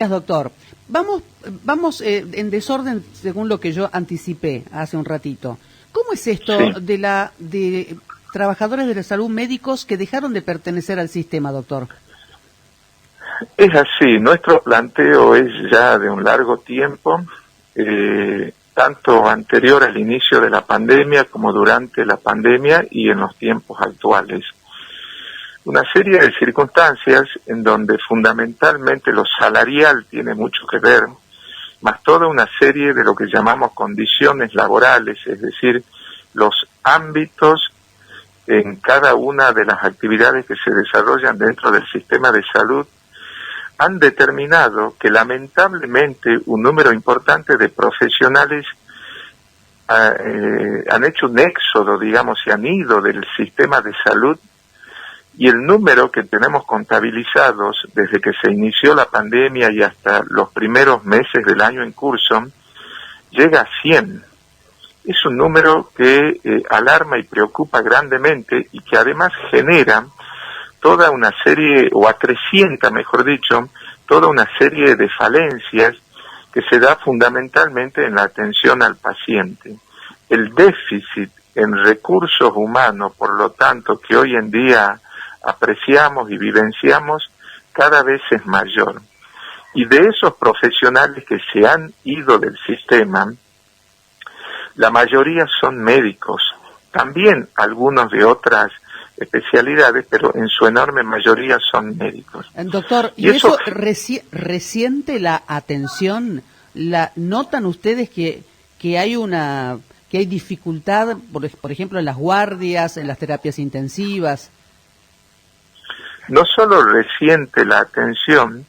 Doctor. Vamos en desorden según lo que yo anticipé hace un ratito. ¿Cómo es esto Sí, de trabajadores de la salud, médicos que dejaron de pertenecer al sistema, doctor? es así. Nuestro planteo es ya de un largo tiempo, tanto anterior al inicio de la pandemia como durante la pandemia y en los tiempos actuales. Una serie de circunstancias en donde fundamentalmente lo salarial tiene mucho que ver, más toda una serie de lo que llamamos condiciones laborales, es decir, los ámbitos en cada una de las actividades que se desarrollan dentro del sistema de salud, han determinado que lamentablemente un número importante de profesionales han hecho un éxodo, digamos, y han ido del sistema de salud, y el número que tenemos contabilizados desde que se inició la pandemia y hasta los primeros meses del año en curso llega a 100. Es un número que alarma y preocupa grandemente y que además genera toda una serie, o acrecienta, mejor dicho, toda una serie de falencias que se da fundamentalmente en la atención al paciente. El déficit en recursos humanos, por lo tanto, que hoy en día apreciamos y vivenciamos, cada vez es mayor. Y de esos profesionales que se han ido del sistema, la mayoría son médicos, también algunos de otras especialidades, pero en su enorme mayoría son médicos. Doctor, Y ¿y eso, eso resiente la atención? ¿Notan ustedes que hay dificultad, por ejemplo, en las guardias, en las terapias intensivas? no solo resiente la atención,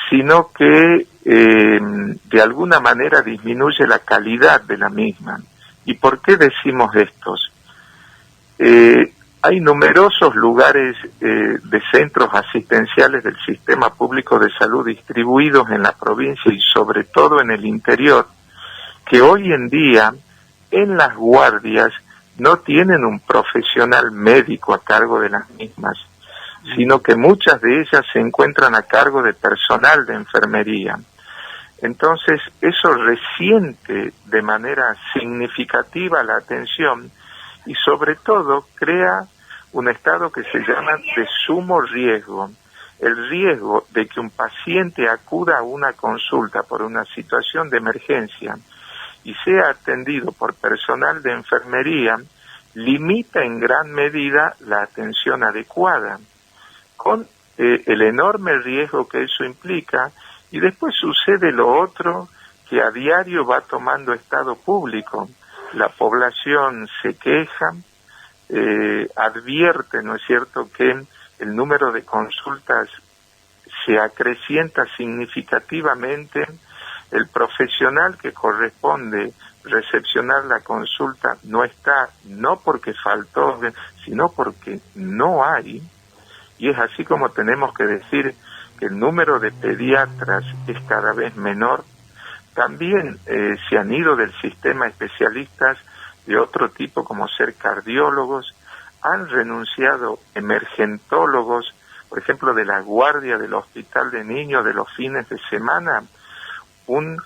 sino que de alguna manera disminuye la calidad de la misma. ¿Y por qué decimos estos? Hay numerosos lugares de centros asistenciales del sistema público de salud distribuidos en la provincia y sobre todo en el interior, que hoy en día en las guardias no tienen un profesional médico a cargo de las mismas, sino que muchas de ellas se encuentran a cargo de personal de enfermería. Entonces, eso resiente de manera significativa la atención y sobre todo crea un estado que se llama de sumo riesgo. El riesgo de que un paciente acuda a una consulta por una situación de emergencia y sea atendido por personal de enfermería limita en gran medida la atención adecuada, con el enorme riesgo que eso implica, y después sucede lo otro que a diario va tomando estado público. La población se queja, advierte, ¿no es cierto?, que el número de consultas se acrecienta significativamente, el profesional que corresponde recepcionar la consulta no está, no porque faltó, sino porque no hay. Y es así como tenemos que decir que el número de pediatras es cada vez menor. También se han ido del sistema especialistas de otro tipo, como ser cardiólogos, han renunciado emergentólogos, por ejemplo, de la guardia del hospital de niños de los fines de semana. Un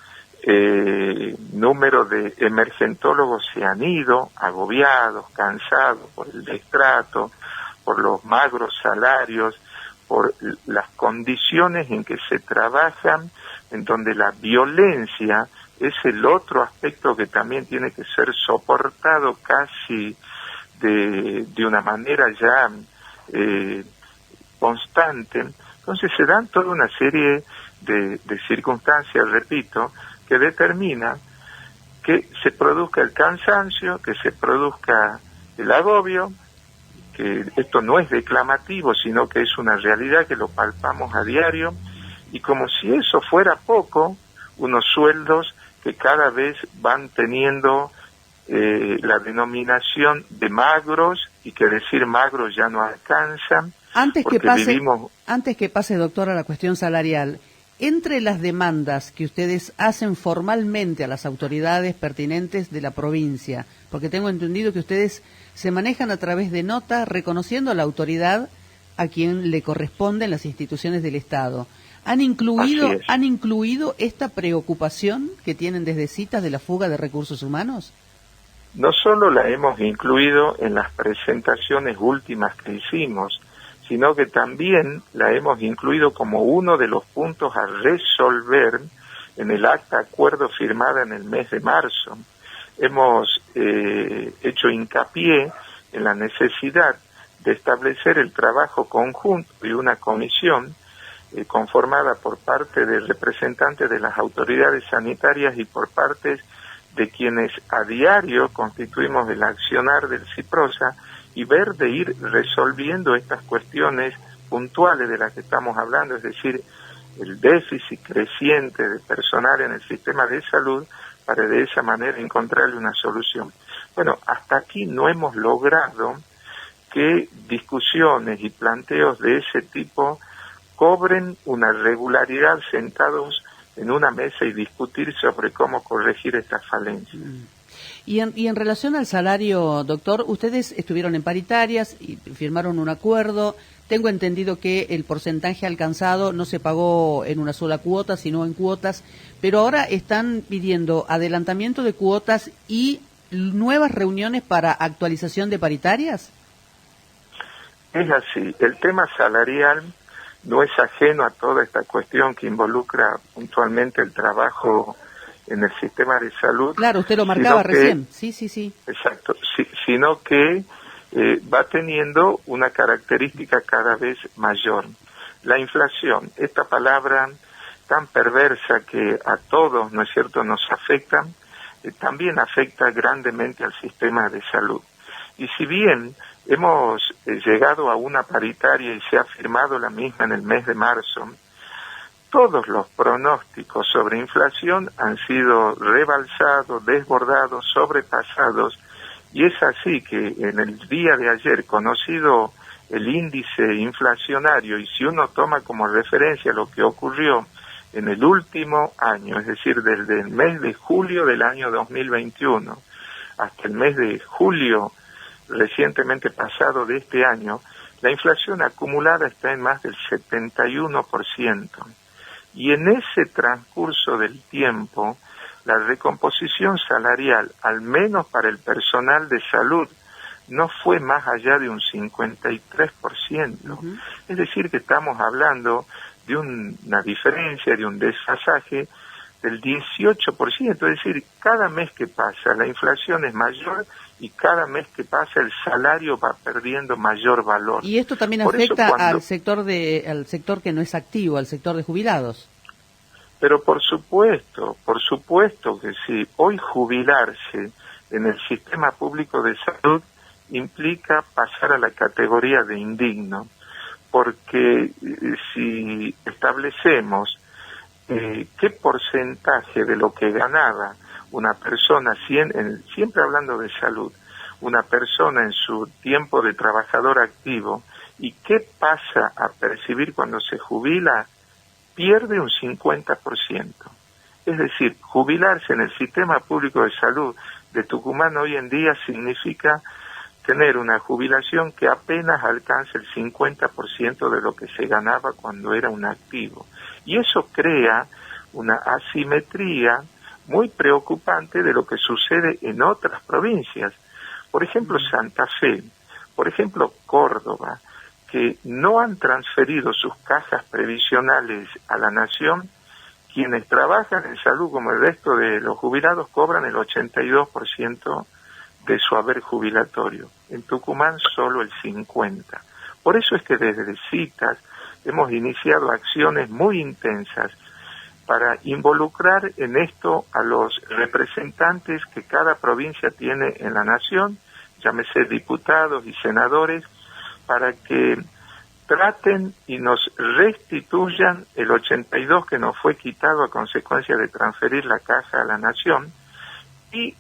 número de emergentólogos se han ido, agobiados, cansados por el destrato, por los magros salarios, por las condiciones en que se trabajan, en donde la violencia es el otro aspecto que también tiene que ser soportado casi de una manera ya constante. Entonces se dan toda una serie de circunstancias, repito, que determina que se produzca el cansancio, que se produzca el agobio, que esto no es declamativo, sino que es una realidad que lo palpamos a diario, y como si eso fuera poco, unos sueldos que cada vez van teniendo la denominación de magros, y que decir magros ya no alcanza. Antes que pase, doctor, a la cuestión salarial, entre las demandas que ustedes hacen formalmente a las autoridades pertinentes de la provincia, porque tengo entendido que ustedes se manejan a través de notas reconociendo a la autoridad a quien le corresponden las instituciones del Estado, ¿Han incluido esta preocupación que tienen desde citas de la fuga de recursos humanos? No solo la hemos incluido en las presentaciones últimas que hicimos, sino que también la hemos incluido como uno de los puntos a resolver en el acta acuerdo firmada en el mes de marzo. Hemos hecho hincapié en la necesidad de establecer el trabajo conjunto de una comisión conformada por parte de representantes de las autoridades sanitarias y por partes de quienes a diario constituimos el accionar del CIPROSA, y ver de ir resolviendo estas cuestiones puntuales de las que estamos hablando, es decir, el déficit creciente de personal en el sistema de salud, para de esa manera encontrarle una solución. Bueno, hasta aquí no hemos logrado que discusiones y planteos de ese tipo cobren una regularidad sentados en una mesa y discutir sobre cómo corregir estas falencias. Y en relación al salario, doctor, ustedes estuvieron en paritarias y firmaron un acuerdo. Tengo entendido que el porcentaje alcanzado no se pagó en una sola cuota, sino en cuotas, pero ahora están pidiendo adelantamiento de cuotas y nuevas reuniones para actualización de paritarias. Es así, el tema salarial no es ajeno a toda esta cuestión que involucra puntualmente el trabajo en el sistema de salud. Claro, usted lo marcaba recién. Sí. Exacto, sino que va teniendo una característica cada vez mayor. La inflación, esta palabra tan perversa que a todos, ¿no es cierto?, nos afecta, también afecta grandemente al sistema de salud. Y si bien hemos llegado a una paritaria y se ha firmado la misma en el mes de marzo, todos los pronósticos sobre inflación han sido rebalsados, desbordados, sobrepasados, y es así que en el día de ayer, conocido el índice inflacionario, y si uno toma como referencia lo que ocurrió en el último año, es decir, desde el mes de julio del año 2021 hasta el mes de julio recientemente pasado de este año, la inflación acumulada está en más del 71%. Y en ese transcurso del tiempo, la recomposición salarial, al menos para el personal de salud, no fue más allá de un 53%. Uh-huh. Es decir, que estamos hablando de una diferencia, de un desfasaje del 18%. Es decir, cada mes que pasa la inflación es mayor y cada mes que pasa el salario va perdiendo mayor valor. Y esto también afecta al sector que no es activo, al sector de jubilados. Pero por supuesto que sí. Hoy jubilarse en el sistema público de salud implica pasar a la categoría de indigno, porque si establecemos qué porcentaje de lo que ganaba una persona, siempre hablando de salud, una persona en su tiempo de trabajador activo, y qué pasa a percibir cuando se jubila, pierde un 50%. Es decir, jubilarse en el sistema público de salud de Tucumán hoy en día significa tener una jubilación que apenas alcanza el 50% de lo que se ganaba cuando era un activo. Y eso crea una asimetría muy preocupante de lo que sucede en otras provincias. Por ejemplo, Santa Fe, por ejemplo, Córdoba, que no han transferido sus cajas previsionales a la nación. Quienes trabajan en salud, como el resto de los jubilados, cobran el 82% de su haber jubilatorio. En Tucumán solo el 50%. Por eso es que desde citas hemos iniciado acciones muy intensas para involucrar en esto a los representantes que cada provincia tiene en la nación, llámese diputados y senadores, para que traten y nos restituyan el 82% que nos fue quitado a consecuencia de transferir la caja a la nación, y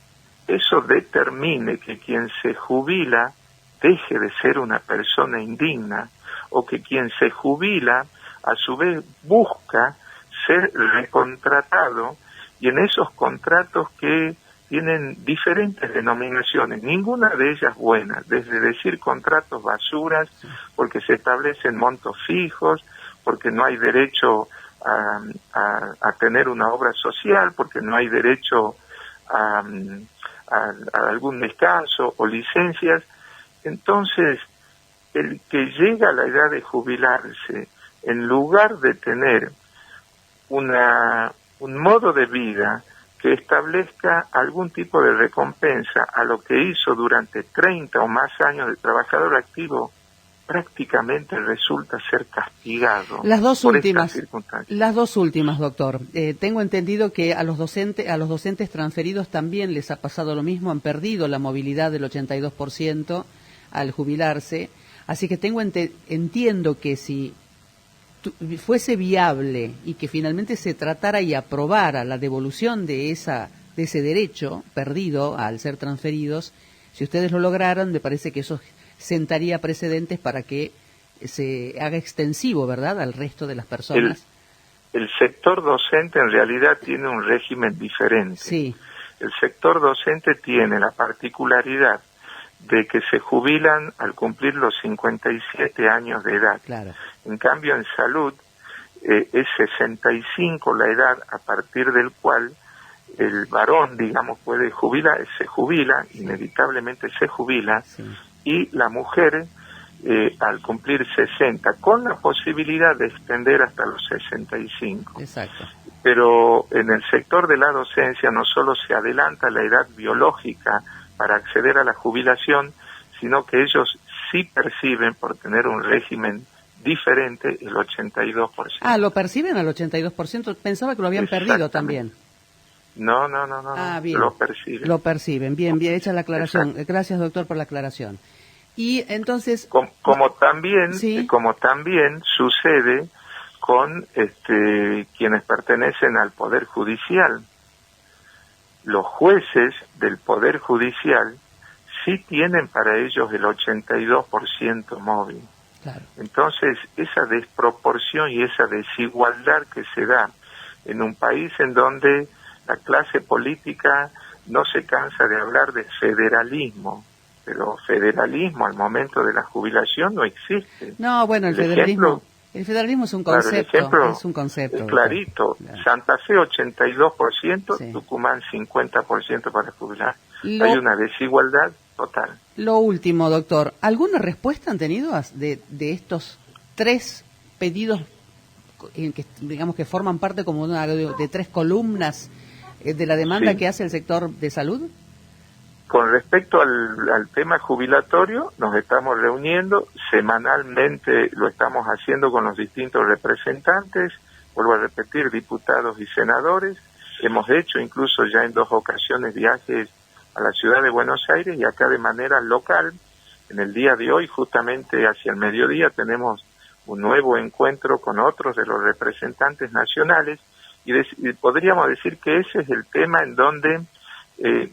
eso determine que quien se jubila deje de ser una persona indigna, o que quien se jubila a su vez busca ser recontratado, y en esos contratos que tienen diferentes denominaciones, ninguna de ellas buena, desde decir contratos basuras, porque se establecen montos fijos, porque no hay derecho a tener una obra social, porque no hay derecho a algún descanso o licencias. Entonces, el que llega a la edad de jubilarse, en lugar de tener un modo de vida que establezca algún tipo de recompensa a lo que hizo durante 30 o más años de trabajador activo, prácticamente resulta ser castigado. Las dos últimas, doctor. Tengo entendido que a los docentes transferidos también les ha pasado lo mismo, han perdido la movilidad del 82% al jubilarse, así que entiendo que si fuese viable y que finalmente se tratara y aprobara la devolución de ese derecho perdido al ser transferidos, si ustedes lo lograran, me parece que eso sentaría precedentes para que se haga extensivo, ¿verdad?, al resto de las personas. El sector docente en realidad tiene un régimen diferente. Sí. El sector docente tiene la particularidad de que se jubilan al cumplir los 57 años de edad. Claro. En cambio, en salud es 65 la edad a partir del cual el varón, digamos, se jubila, sí, inevitablemente se jubila, sí, y la mujer al cumplir 60, con la posibilidad de extender hasta los 65. Exacto. Pero en el sector de la docencia no solo se adelanta la edad biológica para acceder a la jubilación, sino que ellos sí perciben, por tener un régimen diferente, el 82%. Ah, ¿lo perciben al 82%? Pensaba que lo habían perdido también. No. Bien. Lo perciben. Lo perciben, bien hecha la aclaración. Exacto. Gracias, doctor, por la aclaración. Y entonces... Como también sucede con quienes pertenecen al Poder Judicial. Los jueces del Poder Judicial sí tienen para ellos el 82% móvil. Claro. Entonces, esa desproporción y esa desigualdad que se da en un país en donde la clase política no se cansa de hablar de federalismo, pero federalismo al momento de la jubilación no existe. No, bueno, el federalismo es un concepto. Claro, es un concepto. Es clarito. Claro. Santa Fe 82%, sí. Tucumán 50% para jubilar. Hay una desigualdad total. Lo último, doctor, ¿alguna respuesta han tenido de estos 3 pedidos que digamos que forman parte como de 3 columnas de la demanda, sí, que hace el sector de salud? Con respecto al tema jubilatorio, nos estamos reuniendo, semanalmente lo estamos haciendo con los distintos representantes, vuelvo a repetir, diputados y senadores. Hemos hecho incluso ya en 2 ocasiones viajes a la ciudad de Buenos Aires y acá de manera local. En el día de hoy, justamente hacia el mediodía, tenemos un nuevo encuentro con otros de los representantes nacionales y podríamos decir que ese es el tema en donde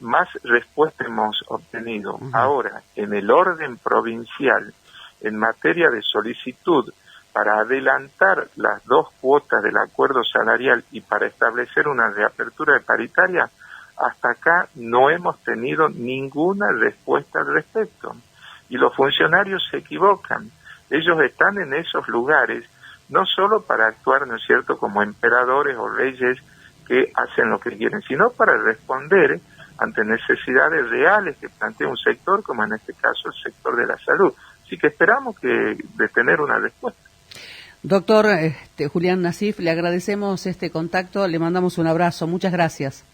más respuesta hemos obtenido. Uh-huh. Ahora, en el orden provincial, en materia de solicitud para adelantar las 2 cuotas del acuerdo salarial y para establecer una reapertura de paritaria, hasta acá no hemos tenido ninguna respuesta al respecto. Y los funcionarios se equivocan. Ellos están en esos lugares no solo para actuar, ¿no es cierto?, como emperadores o reyes que hacen lo que quieren, sino para responder ante necesidades reales que plantea un sector, como en este caso el sector de la salud. Así que esperamos de tener una respuesta. Doctor Julián Nasif, le agradecemos este contacto, le mandamos un abrazo, muchas gracias.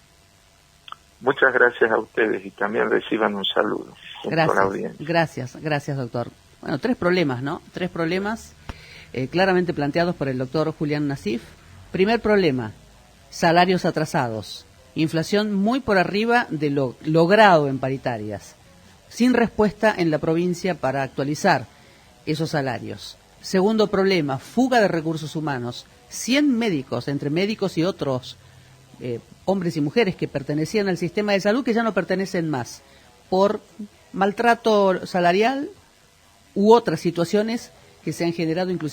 Muchas gracias a ustedes y también reciban un saludo. Gracias, doctor. Bueno, 3 problemas, ¿no? 3 problemas claramente planteados por el doctor Julián Nasif. Primer problema, salarios atrasados. Inflación muy por arriba de lo logrado en paritarias, sin respuesta en la provincia para actualizar esos salarios. Segundo problema, fuga de recursos humanos. 100 médicos, entre médicos y otros hombres y mujeres que pertenecían al sistema de salud, que ya no pertenecen más, por maltrato salarial u otras situaciones que se han generado inclusive